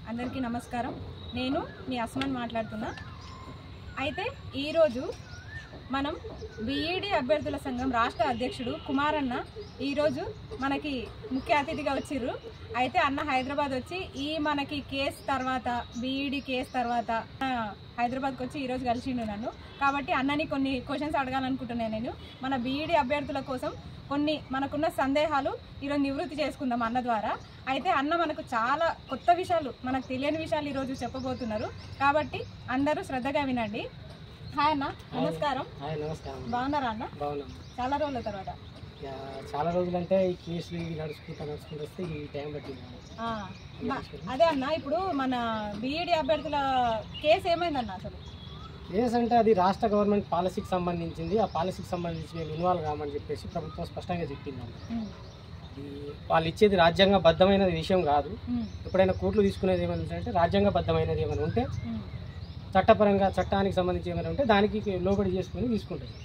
అందరికీ నమస్కారం. నేను మీ అస్మాన్ మాట్లాడుతున్నా. అయితే ఈరోజు మనం బీఈడీ అభ్యర్థుల సంఘం రాష్ట్ర అధ్యక్షుడు కుమారన్న ఈరోజు మనకి ముఖ్య అతిథిగా వచ్చిర్రు. అయితే అన్న హైదరాబాద్ వచ్చి మనకి కేసు తర్వాత బీఈడీ కేసు తర్వాత హైదరాబాద్కి వచ్చి ఈరోజు కలిసిండు నన్ను. కాబట్టి అన్నని కొన్ని క్వశ్చన్స్ అడగాలనుకుంటున్నాను. నేను మన బీఈడీ అభ్యర్థుల కోసం కొన్ని మనకున్న సందేహాలు ఈరోజు నివృత్తి చేసుకుందాం అన్న ద్వారా. అయితే అన్న మనకు చాలా కొత్త విషయాలు, మనకు తెలియని విషయాలు ఈరోజు చెప్పబోతున్నారు. కాబట్టి అందరూ శ్రద్ధగా వినండి. హాయ్ అన్న, నమస్కారం. బాగున్నారా అన్న? చాలా రోజుల తర్వాత. చాలా రోజులు అంటే ఈ కేసులు నడుచుకుంటూ వస్తే ఈ టైం పట్టింది. అదే అన్న, ఇప్పుడు మన బీఈడీ అభ్యర్థుల కేసు ఏమైందన్న? అసలు కేసు అంటే అది రాష్ట్ర గవర్నమెంట్ పాలసీకి సంబంధించింది. ఆ పాలసీకి సంబంధించి మేము ఇన్వాల్వ్ కామని చెప్పేసి ప్రభుత్వం స్పష్టంగా చెప్పింది. వాళ్ళు ఇచ్చేది రాజ్యాంగబద్ధమైన విషయం కాదు. ఎప్పుడైనా కోర్టులు తీసుకునేది ఏమంటే రాజ్యాంగబద్ధమైనది ఏమైనా ఉంటే, చట్టపరంగా చట్టానికి సంబంధించి ఏమైనా ఉంటే దానికి లోబడి చేసుకుని తీసుకుంటారు.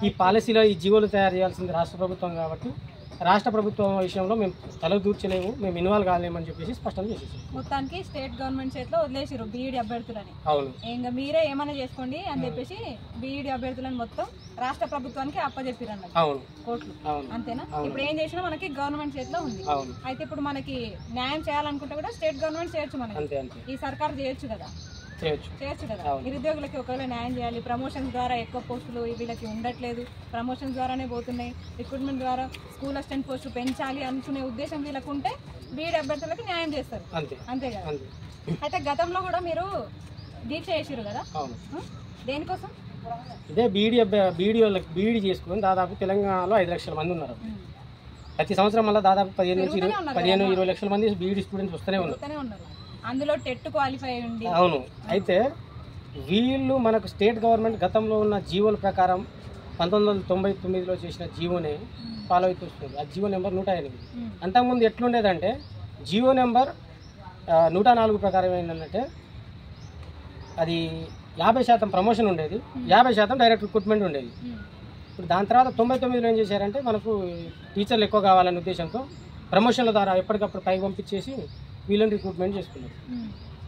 ఈ పాలసీలో ఈ జీవోలు తయారు చేయాల్సింది రాష్ట్ర ప్రభుత్వం కాబట్టి రాష్ట్ర ప్రభుత్వం విషయంలో మేము తలదూర్చలేము, మేము ఇన్వాల్వ్ కాలేమని చెప్పేసి స్పష్టం చేసేసాం. మొత్తానికి స్టేట్ గవర్నమెంట్ చేతిలో వదిలేసారు బీఈడీ అభ్యర్థులని. అవును, ఇంకా మీరే ఏమైనా చేసుకోండి అని చెప్పేసి బీఈడీ అభ్యర్థులను మొత్తం రాష్ట్ర ప్రభుత్వానికి అప్పచెప్పారు అన్నట్టు. అవును, కోర్టులు అంతేనా? ఇప్పుడు ఏం చేసినా మనకి గవర్నమెంట్ చేతిలో ఉంది. అయితే ఇప్పుడు మనకి న్యాయం చేయాలనుకుంటే కూడా స్టేట్ గవర్నమెంట్ చేయొచ్చు, మనకి ఈ సర్కార్ చేయొచ్చు కదా, చేయొచ్చు కదా. నిరుద్యోగులకి ఒకవేళ న్యాయం చేయాలి. ప్రమోషన్స్ ద్వారా ఎక్కువ పోస్టులు వీళ్ళకి ఉండట్లేదు, ప్రమోషన్స్ ద్వారానే పోతున్నాయి. రిక్రూట్మెంట్ ద్వారా స్కూల్ అసిస్టెంట్ పోస్టులు పెంచాలి అనుకునే ఉద్దేశం వీళ్ళకు ఉంటే బీఈడీ అభ్యర్థులకు న్యాయం చేస్తారు, అంతే కదా. అయితే గతంలో కూడా మీరు దీక్ష చేసారు కదా, దేనికోసం? ఇదే బీఈడీ చేసుకుని దాదాపు తెలంగాణలో 5 లక్షల మంది ఉన్నారు. ప్రతి సంవత్సరం మళ్ళీ దాదాపు 15-20 లక్షల మంది బీఈడీ స్టూడెంట్స్ వస్తూనే ఉన్నారు. అందులో టెట్ క్వాలిఫై అయ్యండి. అవును. అయితే వీళ్ళు మనకు స్టేట్ గవర్నమెంట్ గతంలో ఉన్న జీవోల ప్రకారం 1999లో చేసిన జీవోనే ఫాలో అవుతూ వస్తుంది. ఆ జీవో నెంబర్ 108. అంతకుముందు ఎట్లుండేదంటే జీవో నెంబర్ 104 ప్రకారం ఏంటంటే అది 50% ప్రమోషన్ ఉండేది, 50% డైరెక్ట్ రిక్రూట్మెంట్ ఉండేది. ఇప్పుడు దాని తర్వాత 99లో ఏం చేశారంటే మనకు టీచర్లు ఎక్కువ కావాలనే ఉద్దేశంతో ప్రమోషన్ల ద్వారా ఎప్పటికప్పుడు పైకి పంపించేసి వీళ్ళని రిక్రూట్మెంట్ చేసుకున్నారు.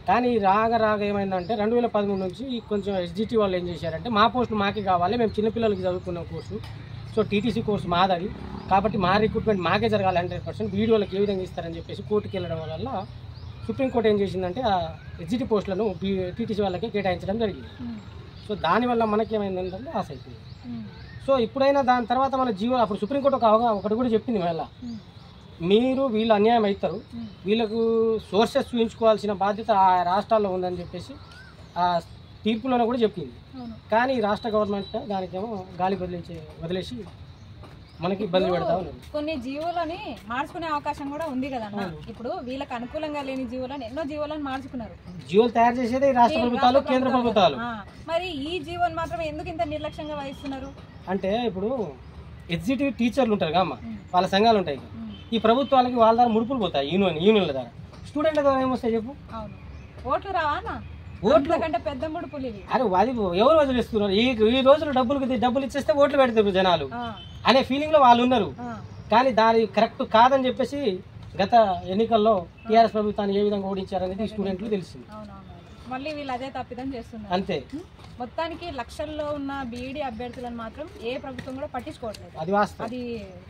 కానీ రాగా ఏమైందంటే 2013 నుంచి కొంచెం ఎస్జిటి వాళ్ళు ఏం చేశారంటే మా పోస్టులు మాకే కావాలి, మేము చిన్నపిల్లలకి చదువుకున్న కోర్సు, సో టీటీసీ కోర్సు మాదది కాబట్టి మా రిక్రూట్మెంట్ మాకే జరగాలి 100%, వీడియోలకు ఏ విధంగా ఇస్తారని చెప్పేసి కోర్టుకి వెళ్ళడం వల్ల సుప్రీంకోర్టు ఏం చేసిందంటే ఆ ఎస్జిటి పోస్టులను టీటీసీ వాళ్ళకి కేటాయించడం జరిగింది. సో దానివల్ల మనకేమైందంటే లాస్ అయిపోయింది. సో ఇప్పుడైనా దాని తర్వాత మన జీవో అప్పుడు సుప్రీంకోర్టు ఒకటి కూడా చెప్పింది, మళ్ళీ మీరు వీళ్ళు అన్యాయం అవుతారు, వీళ్ళకు సోర్సెస్ చూపించుకోవాల్సిన బాధ్యత ఆ రాష్ట్రాల్లో ఉందని చెప్పేసి ఆ తీర్పులోనే కూడా చెప్పింది. కానీ రాష్ట్ర గవర్నమెంట్ దానికేమో గాలి వదిలేసి మనకి ఇబ్బంది పెడతా ఉన్నారు. కొన్ని జీవోలని మార్చుకునే అవకాశం కూడా ఉంది కదా. ఇప్పుడు వీళ్ళకి అనుకూలంగా లేని జీవోలను ఎన్నో జీవోలను మార్చుకున్నారు. జీవోలు తయారు చేసేది రాష్ట్ర ప్రభుత్వాలు, కేంద్ర ప్రభుత్వాలు. మరి ఈ జీవోని మాత్రం ఎందుకు ఇంత నిర్లక్ష్యంగా వహిస్తున్నారు అంటే ఇప్పుడు ఎగ్జిక్యూటివ్ టీచర్లు ఉంటారు కమ్మా, వాళ్ళ సంఘాలు ఉంటాయి. ఈ ప్రభుత్వాలకి వాళ్ళ ద్వారా ముడుపులు పోతాయి, యూనియన్ల ద్వారా. స్టూడెంట్ల ద్వారా ఏమొస్తాయి చెప్పు? ఓట్లు రావా? ఓట్ల కంటే పెద్ద ముడుపులు ఇవి. అరే అది ఎవరు వదిలేస్తున్నారు? ఈ రోజులు డబ్బులు ఇచ్చేస్తే ఓట్లు పెడతారు జనాలు అనే ఫీలింగ్ లో వాళ్ళు ఉన్నారు. కానీ దాని కరెక్ట్ కాదని చెప్పేసి గత ఎన్నికల్లో టీఆర్ఎస్ ప్రభుత్వాన్ని ఏ విధంగా ఓడించారనేది స్టూడెంట్లు తెలిసింది. మళ్ళీ వీళ్ళు అదే తప్పిదం చేస్తున్నారు అంతే. మొత్తానికి లక్షల్లో ఉన్న బీఈడీ అభ్యర్థులను మాత్రం ఏ ప్రభుత్వం కూడా పట్టించుకోవట్లేదు. అది వాస్తవం. అది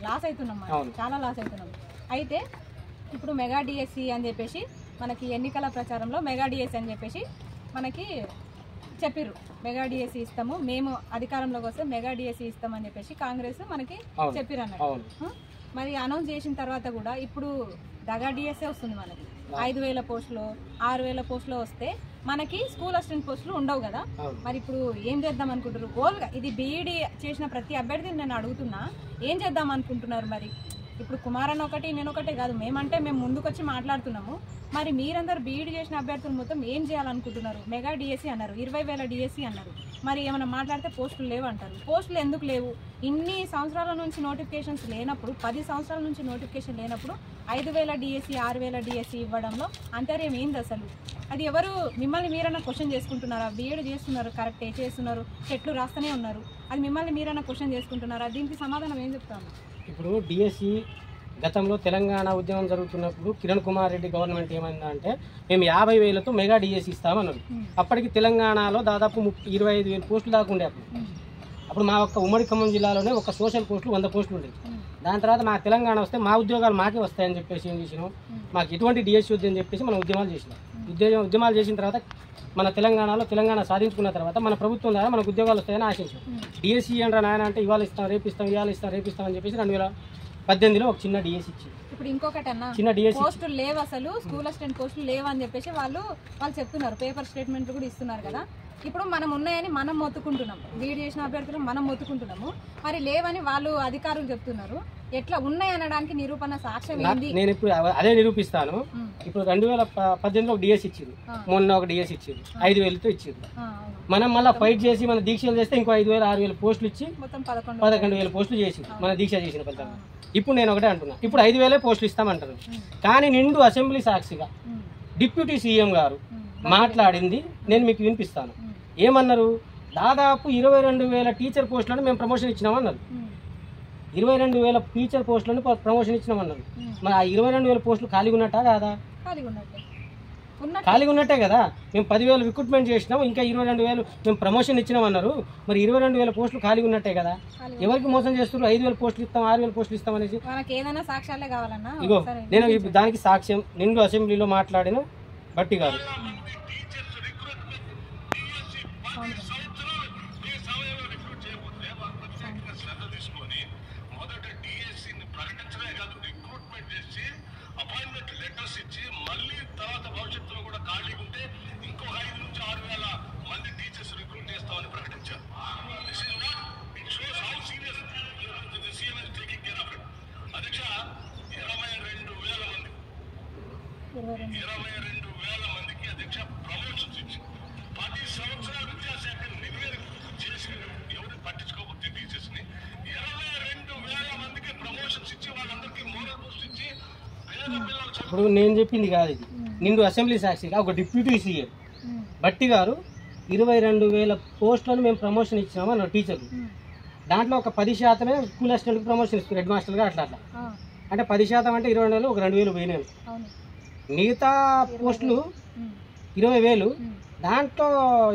లాస్ అవుతున్నాం, చాలా లాస్ అవుతున్నాం. అయితే ఇప్పుడు మెగా డిఎస్సి అని చెప్పేసి మనకి ఎన్నికల ప్రచారంలో మెగా డిఎస్సి అని చెప్పేసి మనకి చెప్పిర్రు. మెగా డిఎస్సి ఇస్తాము, మేము అధికారంలోకి వస్తే మెగా డిఎస్సి ఇస్తామని చెప్పేసి కాంగ్రెస్ మనకి చెప్పిర్రు అన్నట్టు. మరి అనౌన్స్ చేసిన తర్వాత కూడా ఇప్పుడు దగా డిఎస్సి వస్తుంది మనకి. 5,000 పోస్టులు 6,000 పోస్టులు వస్తే మనకి స్కూల్ అసిస్టెంట్ పోస్టులు ఉండవు కదా. మరి ఇప్పుడు ఏం చేద్దాం అనుకుంటున్నారు? గోల్గా ఇది బీఈడీ చేసిన ప్రతి అభ్యర్థిని నేను అడుగుతున్నా, ఏం చేద్దాం అనుకుంటున్నారు? మరి ఇప్పుడు కుమారన్ ఒకటి నేను ఒకటే కాదు, మేము ముందుకొచ్చి మాట్లాడుతున్నాము. మరి మీరందరూ బీఈడీ చేసిన అభ్యర్థులు మొత్తం ఏం చేయాలనుకుంటున్నారు? మెగా డిఎస్సి అన్నారు, 20,000 డిఎస్సి అన్నారు. మరి ఏమైనా మాట్లాడితే పోస్టులు లేవు అంటారు. పోస్టులు ఎందుకు లేవు? ఇన్ని సంవత్సరాల నుంచి నోటిఫికేషన్స్ లేనప్పుడు, 10 సంవత్సరాల నుంచి నోటిఫికేషన్ లేనప్పుడు 5,000 డిఎస్సి 6,000 డిఎస్సి ఇవ్వడంలో అంతర్యం ఏంది అసలు? అది ఎవరు మిమ్మల్ని మీరన్నా క్వశ్చన్ చేసుకుంటున్నారా? బీఈడీ చేస్తున్నారు, కరెక్టే చేస్తున్నారు, చెట్లు రాస్తూనే ఉన్నారు, అది మిమ్మల్ని మీరన్నా క్వశ్చన్ చేసుకుంటున్నారా? దీనికి సమాధానం ఏం చెప్తాను? ఇప్పుడు డిఎస్సి గతంలో తెలంగాణ ఉద్యమం జరుగుతున్నప్పుడు కిరణ్ కుమార్ రెడ్డి గవర్నమెంట్ ఏమైందంటే మేము 50,000తో మెగా డిఎస్సి ఇస్తామన్నారు. అప్పటికి తెలంగాణలో దాదాపు 25,000 పోస్టులు దాకా ఉండే. అప్పుడు మా ఒక్క ఉమ్మడి ఖమ్మం జిల్లాలోనే ఒక సోషల్ పోస్టులు 100 పోస్టులు ఉండేవి. దాని తర్వాత మా తెలంగాణ వస్తే మా ఉద్యోగాలు మాకే వస్తాయని చెప్పేసి ఏం చేసినాం, మాకు ఎటువంటి డిఎస్సి వద్దని చెప్పేసి మనం ఉద్యమాలు చేసినాం. ఉద్యమాలు చేసిన తర్వాత మన తెలంగాణ సాధించుకున్న తర్వాత మన ప్రభుత్వం ద్వారా మనకు ఉద్యోగాలు వస్తాయని ఆశించాం. డిఎస్సి ఏంట్రా నాయన అంటే ఇవాళ ఇస్తాం రేపు ఇస్తాం అని చెప్పేసి 2018లో ఒక చిన్న డిఎస్సి ఇచ్చింది. ఇప్పుడు ఇంకొకటి అన్న, చిన్న డిఎస్సి పోస్టులు లేవు, అసలు స్కూల్ అసిస్టెంట్ పోస్టులు లేవు అని చెప్పేసి వాళ్ళు చెప్తున్నారు. పేపర్ స్టేట్మెంట్లు కూడా ఇస్తున్నారు కదా. ఇప్పుడు మనం ఉన్నాయని మనం మొత్తుకుంటున్నాం, లీడ్ చేసిన అభ్యర్థులు మనం మొత్తుకుంటున్నాము, మరి లేవని వాళ్ళు అధికారులు చెప్తున్నారు. ఎట్లా ఉన్నాయి అనడానికి నిరూపణ సాక్ష్యం ఏంది? నేను ఇప్పుడు అదే నిరూపిస్తాను. ఇప్పుడు 2018లో ఒక డిఎస్సి ఇచ్చింది, మొన్న ఒక డిఎస్సి ఇచ్చింది, 5,000తో ఇచ్చింది. మనం మళ్ళీ ఫైట్ చేసి మన దీక్షలు చేస్తే ఇంకో 5,000 6,000 పోస్టులు ఇచ్చి మొత్తం 11,000 పోస్టులు చేసి మన దీక్ష చేసిన ఫలితంగా ఇప్పుడు నేను ఒకటే అంటున్నా, ఇప్పుడు 5,000 పోస్టులు ఇస్తామంటారు. కానీ నిండు అసెంబ్లీ సాక్షిగా డిప్యూటీ సీఎం గారు మాట్లాడింది నేను మీకు వినిపిస్తాను. ఏమన్నారు? దాదాపు 22,000 టీచర్ పోస్టులను మేము ప్రమోషన్ ఇచ్చినామన్నారు. 22,000 టీచర్ పోస్టులను ప్రమోషన్ ఇచ్చినామన్నారు. మరి ఆ 22,000 పోస్టులు ఖాళీగా ఉన్నట్టా కాదా? ఖాళీగా ఉన్నట్టే కదా. మేము 10,000 రిక్రూట్మెంట్ చేసినాం, ఇంకా 22,000 మేము ప్రమోషన్ ఇచ్చినామన్నారు. మరి 22,000 పోస్టులు ఖాళీగా ఉన్నట్టే కదా. ఎవరికి మోసం చేస్తున్నారు? 5,000 పోస్టులు ఇస్తాం, 6,000 పోస్టులు ఇస్తాం అనేసి. ఇగో నేను దానికి సాక్ష్యం నిండు అసెంబ్లీలో మాట్లాడిన బట్టి గారు. ఇప్పుడు నేను చెప్పింది కాదు, ఇది నిండు అసెంబ్లీ సాక్షిగా ఒక డిప్యూటీ సీఎం బట్టి గారు 22,000 పోస్టులను మేము ప్రమోషన్ ఇచ్చినాము అన్న టీచర్లు. దాంట్లో ఒక 10% స్కూల్ అసిస్టెంట్కి ప్రమోషన్ ఇస్తారు, హెడ్ మాస్టర్గా అట్లా అంటే 10% అంటే 22,000 ఒక 2,000 పోయినాయి. మిగతా పోస్టులు 20,000 దాంట్లో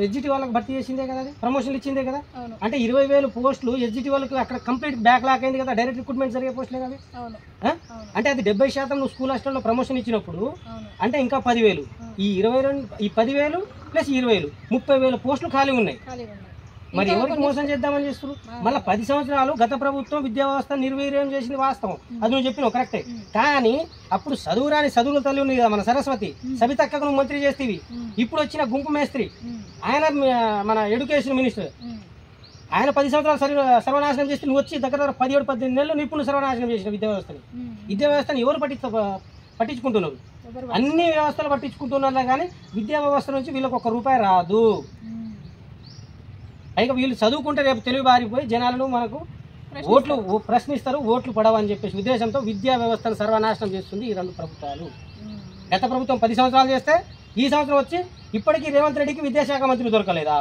ఎస్జిటి వాళ్ళకి భర్తీ చేసిందే కదా, అది ప్రమోషన్లు ఇచ్చిందే కదా. అంటే 20,000 పోస్టులు ఎస్జిటి వాళ్ళకి అక్కడ కంప్లీట్ బ్యాక్ లాక్ అయింది కదా, డైరెక్ట్ రిక్రూట్మెంట్ జరిగే పోస్టులే కదా. అంటే అది 70% నువ్వు స్కూల్ హాస్టల్లో ప్రమోషన్ ఇచ్చినప్పుడు అంటే ఇంకా 10,000 ఈ 10,000 ప్లస్ 20,000 30,000 పోస్టులు ఖాళీ ఉన్నాయి. మరి ఎవరికి మోసం చేద్దామని చేస్తారు? మళ్ళీ 10 సంవత్సరాలు గత ప్రభుత్వం విద్యా వ్యవస్థ నిర్వీర్యం చేసింది వాస్తవం, అది నువ్వు చెప్పినావు కరెక్టే. కానీ అప్పుడు చదువురాని చదువుల తల్లి ఉంది కదా మన సరస్వతి సబితక్కకు నువ్వు మంత్రి చేస్తేవి. ఇప్పుడు వచ్చిన గుంపు మేస్త్రి ఆయన మన ఎడ్యుకేషన్ మినిస్టర్, ఆయన 10 సంవత్సరాలు సర్వనాశనం చేస్తే నువ్వు వచ్చి దగ్గర 17-18 నెలలు నిపుణులు సర్వనాశనం చేసిన విద్యా వ్యవస్థని ఎవరు పట్టించుకుంటున్నారు? అన్ని వ్యవస్థలు పట్టించుకుంటున్నారు కానీ విద్యా వ్యవస్థ నుంచి వీళ్ళకి ₹1 రాదు. పైగా వీళ్ళు చదువుకుంటే రేపు తెలుగు బారిపోయి జనాలను మనకు ఓట్లు ప్రశ్నిస్తారు, ఓట్లు పడవని చెప్పేసి ఉద్దేశంతో విద్యా వ్యవస్థను సర్వనాశనం చేస్తుంది ఈ 2 ప్రభుత్వాలు. గత ప్రభుత్వం 10 సంవత్సరాలు చేస్తే ఈ సంవత్సరం వచ్చి ఇప్పటికీ రేవంత్ రెడ్డికి విద్యాశాఖ మంత్రి దొరకలేదా?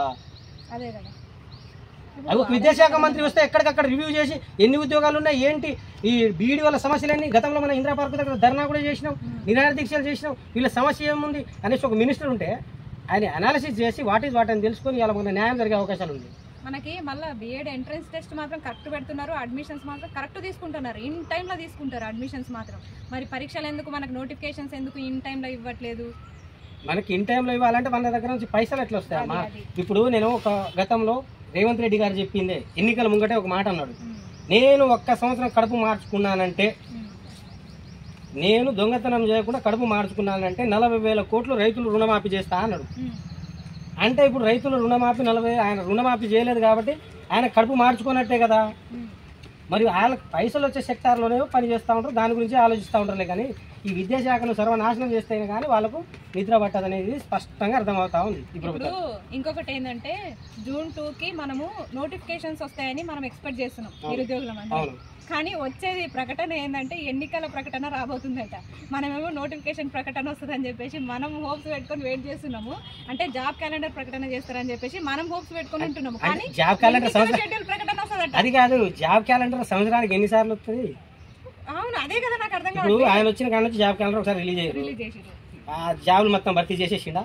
ఒక విద్యాశాఖ మంత్రి వస్తే ఎక్కడికక్కడ రివ్యూ చేసి ఎన్ని ఉద్యోగాలు ఉన్నాయి ఏంటి, ఈ బీఈడీ వాళ్ళ సమస్యలన్నీ గతంలో మన ఇందిరా పార్క్ దగ్గర ధర్నా కూడా చేసినాం, నిరాహార దీక్షలు చేసినాం, వీళ్ళ సమస్య ఏముంది అనేసి ఒక మినిస్టర్ ఉంటే ఆయన అనాలిసిస్ చేసి వాట్ అని తెలుసుకొని ఇలా మన న్యాయం జరిగే అవకాశాలు ఉంది. మనకి మళ్ళీ బీఎడ్ ఎంట్రన్స్ టెస్ట్ మాత్రం కరెక్ట్ పెడుతున్నారు, అడ్మిషన్స్ మాత్రం కరెక్ట్ తీసుకుంటున్నారు, ఇన్ టైంలో తీసుకుంటారు అడ్మిషన్స్ మాత్రం. మరి పరీక్షలు ఎందుకు, మనకు నోటిఫికేషన్స్ ఎందుకు ఇన్ టైంలో ఇవ్వట్లేదు? మనకి ఇన్ టైంలో ఇవ్వాలంటే మన దగ్గర నుంచి పైసలు ఎట్లా వస్తాయమ్మా? ఇప్పుడు నేను ఒక గతంలో రేవంత్ రెడ్డి గారు చెప్పిందే ఎన్నికల ముంగటే ఒక మాట అన్నాడు, నేను 1 సంవత్సరం కడుపు మార్చుకున్నానంటే, నేను దొంగతనం చేయకుండా కడుపు మార్చుకున్నానంటే 40,000 కోట్లు రైతులు రుణమాఫీ చేస్తా అన్నాడు. అంటే ఇప్పుడు రైతులు రుణమాఫీ 40 ఆయన రుణమాఫీ చేయలేదు కాబట్టి ఆయన కడుపు మార్చుకున్నట్టే కదా. మరి వాళ్ళకి పైసలు వచ్చే సెక్టార్లోనే పని చేస్తూ ఉంటారు, దాని గురించి ఆలోచిస్తూ ఉంటారులే. కానీ ఈ విద్యాశాఖను సర్వనాశనం చేస్తే కానీ వాళ్ళకు నిద్ర పట్టదనేది స్పష్టంగా అర్థమవుతా ఉంది. ఇప్పుడు ఇంకొకటి ఏంటంటే June 2కి మనము నోటిఫికేషన్స్ వస్తాయని మనం ఎక్స్పెక్ట్ చేస్తున్నాం నిరుద్యోగులం. కానీ వచ్చేది ప్రకటన ఏంటంటే ఎన్నికల ప్రకటన రాబోతుందట. మనమేమో నోటిఫికేషన్ ప్రకటన వస్తుందని చెప్పేసి మనం హోప్స్ పెట్టుకొని వెయిట్ చేస్తున్నాము. అంటే జాబ్ క్యాలెండర్ ప్రకటన చేస్తారని చెప్పేసి మనం హోప్స్ పెట్టుకొని ఉంటున్నాము. కానీ జాబ్ క్యాలెండర్ షెడ్యూల్ ప్రకటన వస్తుందట. అది కాదు, జాబ్ క్యాలెండర్ సంవత్సరానికి ఎన్నిసార్లు వస్తుంది? అవును అదే కదా నాకు అర్థం కాదు. ఇప్పుడు ఆయన వచ్చిన కాడ నుంచి జాబ్ క్యాలెండర్ ఒకసారి రిలీజ్ చేశారు. ఆ జాబులు మొత్తం భర్తీ చేసేసిండా?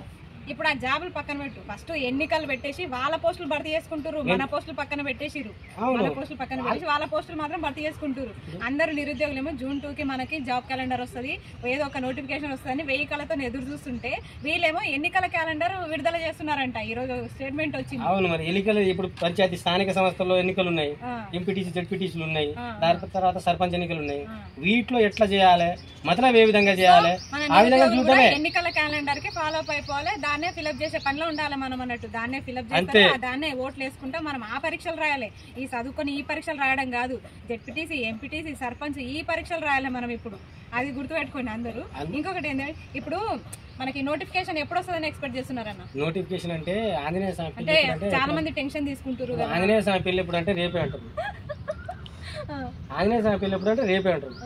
ఇప్పుడు ఆ జాబులు పక్కన పెట్టు, ఫస్ట్ ఎన్నికలు పెట్టేసి వాళ్ళ పోస్టులు భర్తీ చేసుకుంటారు, మన పోస్టులు పక్కన పెట్టేసిరు. మన పోస్టులు పక్కన పెట్టేసి వాళ్ళ పోస్టులు మాత్రం భర్తీ చేసుకుంటారు. అందరు నిరుద్యోగులేమో June 2కి మనకి జాబ్ క్యాలెండర్ వస్తుంది, ఏదో ఒక నోటిఫికేషన్ వస్తుందని 1000 కళ్ళతో ఎదురు చూస్తుంటే వీళ్ళేమో ఎన్నికల క్యాలెండర్ విడుదల చేస్తున్నారంట. ఈ రోజు స్టేట్మెంట్ వచ్చింది. అవును, మరి ఎన్నికలు ఇప్పుడు పంచాయతీ స్థానిక సంస్థల్లో ఎన్నికలు ఉన్నాయి, ఎంపీటీసీ జడ్పీటీసీలు ఉన్నాయి, దాని తర్వాత సర్పంచ్ ఎన్నికలు ఉన్నాయి. వీటిలో ఎట్లా చేయాలి, మతలబ్ ఏ విధంగా చేయాలి, ఆ విధంగా చూడటమే. ఎన్నికల క్యాలెండర్ కి ఫాలో అప్ అయిపోవాలి, దాన్నే ఫిల్అప్ చేసే పనిలో ఉండాలి మనం అన్నట్టు. దాన్నే ఫిల్అప్ చేస్తే దాన్నే ఓట్లు వేసుకుంటా మనం ఆ పరీక్షలు రాయాలి. ఈ చదువుకొని ఈ పరీక్షలు రాయడం కాదు, జెడ్పీటీసీ ఎంపీటీసీ సర్పంచ్ ఈ పరీక్షలు రాయాలి మనం ఇప్పుడు. అది గుర్తుపెట్టుకోండి అందరూ. ఇంకొకటి ఏంటంటే ఇప్పుడు మనకి నోటిఫికేషన్ ఎప్పుడు వస్తుందని ఎక్స్పెక్ట్ చేస్తున్నారన్న? నోటిఫికేషన్ అంటే ఆంజనేయ స్వామి అంటే చాలా మంది టెన్షన్ తీసుకుంటారు. ఆంజనేయ స్వామి పెళ్లి ఎప్పుడు అంటే రేపే అంటారు. ఆంజనేయ స్వామి పెళ్లి ఎప్పుడు అంటే రేపే అంటారు.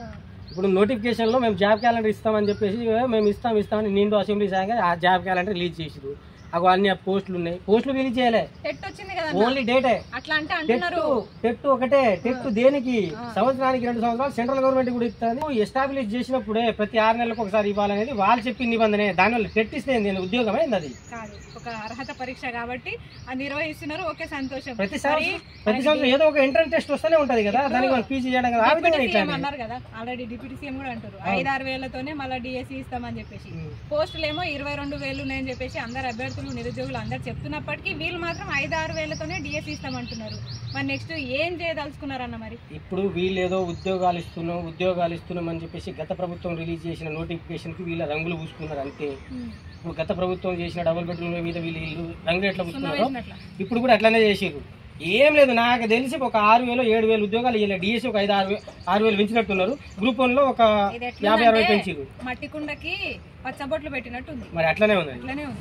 ఇప్పుడు నోటిఫికేషన్ లో మేము జాబ్ క్యాలెండర్ ఇస్తామని చెప్పేసి మేము ఇస్తామని నిండు అసెంబ్లీ సాగా ఆ జాబ్ క్యాలెండర్ రిలీజ్ చేసిరు. అవి అన్ని పోస్టులు ఉన్నాయి, పోస్టులు రిలీజ్ చేయలే, ఓన్లీ డేటే. టెట్ ఒకటే. టెట్ దేనికి? సంవత్సరానికి 2 సంవత్సరాలు సెంట్రల్ గవర్నమెంట్ కూడా ఇస్తుంది. ఎస్టాబ్లిష్ చేసినప్పుడే ప్రతి 6 నెలలకు ఒకసారి ఇవ్వాలనేది వాళ్ళు చెప్పిన నిబంధనే. దానివల్ల టెట్ ఇస్తే ఉద్యోగం అయింది. అది ఒక అర్హత పరీక్ష కాబట్టి నిర్వహిస్తున్నారు. ఓకే, సంతోషం. ప్రతి సంవత్సరం ఏదో ఒక ఎంట్రన్స్ టెస్ట్ వస్తూనే ఉంటది కదా, దానికి మనం పీజీ చేయడం కదా. అన్నారు కదా ఆల్రెడీ, డిప్యూటీ సీఎం కూడా అంటారు 5-6 వేలతోనే మళ్ళీ డిఎస్సీ ఇస్తామని చెప్పేసి. పోస్టులు ఏమో 22,000 ఉన్నాయని చెప్పేసి అందరు అభ్యర్థులు నిరుద్యోగులు అందరు చెప్తున్నప్పటికీ వీళ్ళు మాత్రం 5-6 వేలతోనే డిఎస్సీ ఇస్తామంటున్నారు. మరి నెక్స్ట్ ఏం చేయదలుచుకున్నారన్న? మరి ఇప్పుడు వీళ్ళు ఏదో ఉద్యోగాలు ఇస్తున్నాం అని చెప్పేసి గత ప్రభుత్వం రిలీజ్ చేసిన నోటిఫికేషన్ కి వీళ్ళ రంగులు పూసుకున్నారు అంతే. ఇప్పుడు గత ప్రభుత్వం చేసిన డబుల్ బెడ్రూమ్ మీద వీళ్ళు రంగులు ఎట్లా పూసుకున్నారు, ఇప్పుడు కూడా అట్లనే చేసారు. ఏం లేదు, నాకు తెలిసి ఒక 6,000-7,000 ఉద్యోగాలు ఇవ్వలే. డిఎస్సీ ఒక 5-6,000 పెంచినట్టున్నారు. గ్రూప్ 1 లో ఒక 50-60 పెంచారు. మట్టి కుండకి పచ్చబొట్లు పెట్టినట్టు మరి అట్లనే ఉంది.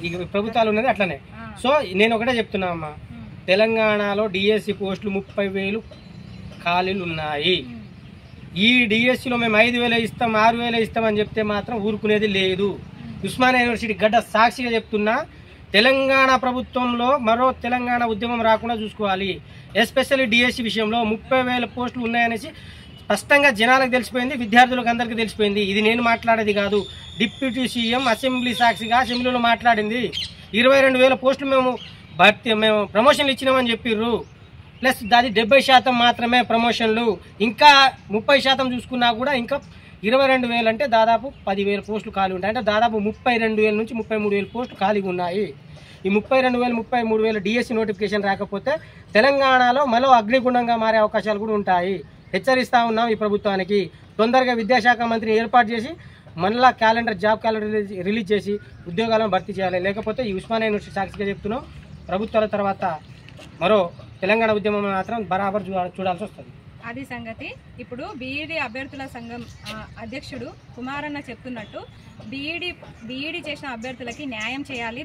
ఈ ప్రభుత్వాలు ఉన్నది అట్లనే. సో నేను ఒకటే చెప్తున్నా అమ్మా, తెలంగాణలో డిఎస్సీ పోస్టులు 30,000 ఖాళీలు ఉన్నాయి. ఈ డిఎస్సీలో మేము 5,000 ఇస్తాం 6,000 ఇస్తామని చెప్తే మాత్రం ఊరుకునేది లేదు. ఉస్మానియా యూనివర్సిటీ గడ్డ సాక్షిగా చెప్తున్నా, తెలంగాణ ప్రభుత్వంలో మరో తెలంగాణ ఉద్యమం రాకుండా చూసుకోవాలి. ఎస్పెషల్లీ డిఎస్సీ విషయంలో 30,000 పోస్టులు ఉన్నాయనేసి స్పష్టంగా జనాలకు తెలిసిపోయింది, విద్యార్థులకు అందరికీ తెలిసిపోయింది. ఇది నేను మాట్లాడేది కాదు, డిప్యూటీ సీఎం అసెంబ్లీ సాక్షిగా అసెంబ్లీలో మాట్లాడింది. 22,000 పోస్టులు మేము ప్రమోషన్లు ఇచ్చినామని చెప్పిర్రు. ప్లస్ దాది 70% మాత్రమే ప్రమోషన్లు. ఇంకా 30% చూసుకున్నా కూడా ఇంకా 22,000 అంటే దాదాపు 10,000 పోస్టులు ఖాళీ ఉంటాయి. అంటే దాదాపు 32,000 నుంచి 33,000 పోస్టులు ఖాళీగా ఉన్నాయి. ఈ 32,000 33,000 డిఎస్సీ నోటిఫికేషన్ రాకపోతే తెలంగాణలో మరో అగ్నిగుండంగా మారే అవకాశాలు కూడా ఉంటాయి. హెచ్చరిస్తా ఉన్నాం ఈ ప్రభుత్వానికి. తొందరగా విద్యాశాఖ మంత్రిని ఏర్పాటు చేసి మళ్ళా జాబ్ క్యాలెండర్ రిలీజ్ చేసి ఉద్యోగాలను భర్తీ చేయాలి. లేకపోతే ఈ ఉస్మానియా యూనివర్సిటీ సాక్షిగా చెప్తున్నాం, ప్రభుత్వాల తర్వాత మరో తెలంగాణ ఉద్యమం మాత్రం బరాబర్ చూడాల్సి వస్తుంది. అది సంగతి. ఇప్పుడు బీఈడీ అభ్యర్థుల సంఘం అధ్యక్షుడు కుమారన్న చెప్తున్నట్టు బీఈడీ చేసిన అభ్యర్థులకి న్యాయం చేయాలి.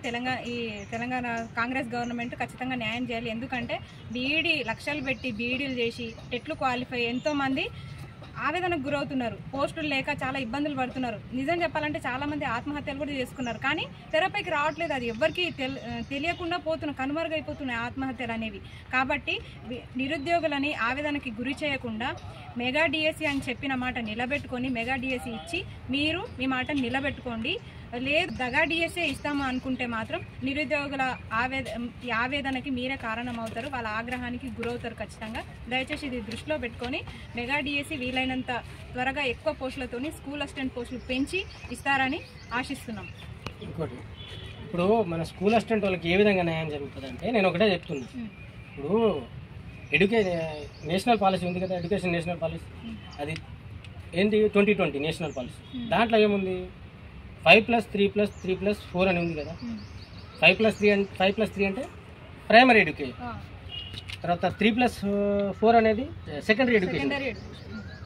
తెలంగాణ కాంగ్రెస్ గవర్నమెంట్ ఖచ్చితంగా న్యాయం చేయాలి. ఎందుకంటే బీఈడీ లక్షలు పెట్టి బీఈడీలు చేసి టెట్లు క్వాలిఫై ఎంతోమంది ఆవేదనకు గురవుతున్నారు. పోస్టులు లేక చాలా ఇబ్బందులు పడుతున్నారు. నిజం చెప్పాలంటే చాలా మంది ఆత్మహత్యలు కూడా చేసుకున్నారు. కానీ తెరపైకి రావట్లేదు. అది ఎవరికి తెలియకుండా కనుమరుగైపోతున్నాయి ఆత్మహత్యలు అనేవి. కాబట్టి నిరుద్యోగులని ఆవేదనకి గురి చేయకుండా మెగా డిఎస్సీ అని చెప్పిన మాట నిలబెట్టుకొని మెగా డిఎస్సీ ఇచ్చి మీరు మీ మాట నిలబెట్టుకోండి. లేదు దగా డిఎస్సీ ఇస్తాము అనుకుంటే మాత్రం నిరుద్యోగుల ఆవేదనకి మీరే కారణం అవుతారు, వాళ్ళ ఆగ్రహానికి గురవుతారు ఖచ్చితంగా. దయచేసి ఇది దృష్టిలో పెట్టుకొని మెగా డిఎస్సీ వీలైనంత త్వరగా ఎక్కువ పోస్టులతోని స్కూల్ అసిస్టెంట్ పోస్టులు పెంచి ఇస్తారని ఆశిస్తున్నాం. ఇంకోటి, ఇప్పుడు మన స్కూల్ అసిస్టెంట్ వాళ్ళకి ఏ విధంగా న్యాయం జరుగుతుంది అంటే నేను ఒకటే చెప్తున్నా. ఇప్పుడు నేషనల్ పాలసీ ఉంది కదా, ఎడ్యుకేషన్ నేషనల్ పాలసీ, అది ఏంటి 2020 నేషనల్ పాలసీ. దాంట్లో ఏముంది 5+3+3+4 అని ఉంది కదా. 5+3 అంటే ప్రైమరీ ఎడ్యుకేషన్, తర్వాత 3+4 అనేది సెకండరీ ఎడ్యుకేషన్.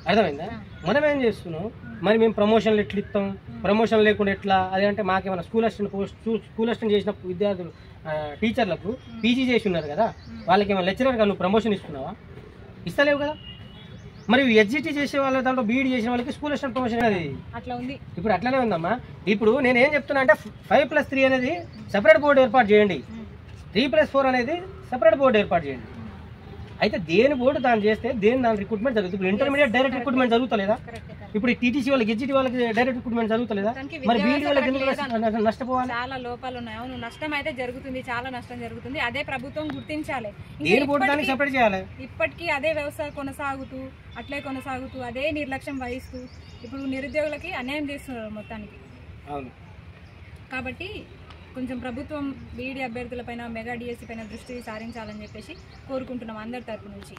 అర్థమైందా? మనం ఏం చేస్తున్నాం, మరి మేము ప్రమోషన్లు ఎట్లా ఇస్తాం, ప్రమోషన్ లేకుండా ఎట్లా? అదేంటే మాకేమైనా స్కూల్ అసిస్టెంట్ చేసిన విద్యార్థులు టీచర్లకు పీజీ చేసి ఉన్నారు కదా, వాళ్ళకి ఏమైనా లెక్చరర్గా నువ్వు ప్రమోషన్ ఇస్తున్నావా? ఇస్తలేవు కదా. మరి ఎస్జిటి చేసే వాళ్ళ దాంట్లో బీఈడీ చేసిన వాళ్ళకి స్కూల్ అసిస్టెంట్ ప్రమోషన్ అది అట్లా ఉంది. ఇప్పుడు అట్లనే ఉందమ్మా. ఇప్పుడు నేను ఏం చెప్తున్నా అంటే 5+3 అనేది సెపరేట్ బోర్డు ఏర్పాటు చేయండి, 3+4 అనేది సెపరేట్ బోర్డు ఏర్పాటు చేయండి. అయితే దేని బోర్డు దాన్ని చేస్తే దాని రిక్రూట్మెంట్ జరుగుతుంది. ఇప్పుడు ఇంటర్మీడియట్ డైరెక్ట్ రిక్రూట్మెంట్ జరుగుతలేదా? ఇప్పుడు టీటీసీ వాళ్ళకి ఎగ్జిట్ వాళ్ళకి డైరెక్ట్ రిక్రూట్మెంట్ జరుగుతలేదా? మరి బీఈడీ వాళ్ళకి ఎందుకు నష్టపోవాలి? చాలా లోపాలు ఉన్నాయి. అవును, నష్టం అయితే జరుగుతుంది, చాలా నష్టం జరుగుతుంది. అదే ప్రభుత్వం గుర్తించాలి. దేని బోర్డు దానికి సెపరేట్ చేయాలి. ఇప్పటికీ అదే వ్యవస్థ కొనసాగుతూ అదే నిర్లక్ష్యం వహిస్తూ ఇప్పుడు నిరుద్యోగులకి అన్యాయం చేస్తున్నారు మొత్తానికి. అవును, కాబట్టి కొంచెం ప్రభుత్వం బీఈడీ అభ్యర్థులపైన మెగా డిఎస్సి పైన దృష్టి సారించాలని చెప్పేసి కోరుకుంటున్నాం అందరి తరపు నుంచి.